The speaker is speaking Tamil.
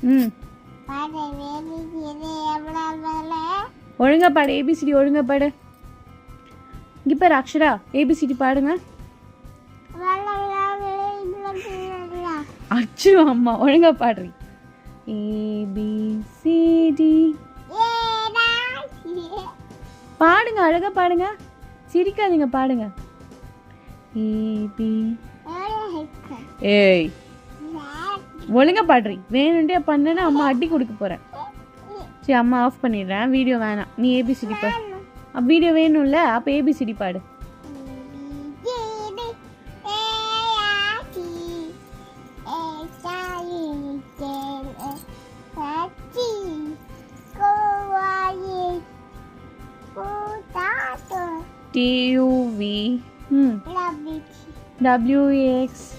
ம் ஒழுங்கா பாடு ஏபிசிடி ஒழுங்கா பாடு இங்க பாரு அக்ஷரா ஏபிசிடி பாடுங்க அச்சு அம்மா ஒழுங்கா பாடுறீ ஏபிசிடி பாடுங்க அழகா பாடுங்க சிரிக்காதீங்க பாடுங்க ஏபி ஏய் ஒழுங்கா பாடுறீ வேணும்ட்டே பண்ணேன்னா அம்மா அடி கொடுக்க போறேன் சரி அம்மா ஆஃப் பண்ணிடுறேன் வீடியோ வேணாம் நீ ஏபிசிடி பாடு வீடியோ வேணும்ல அப்போ ஏபிசிடி பாடு TUV WX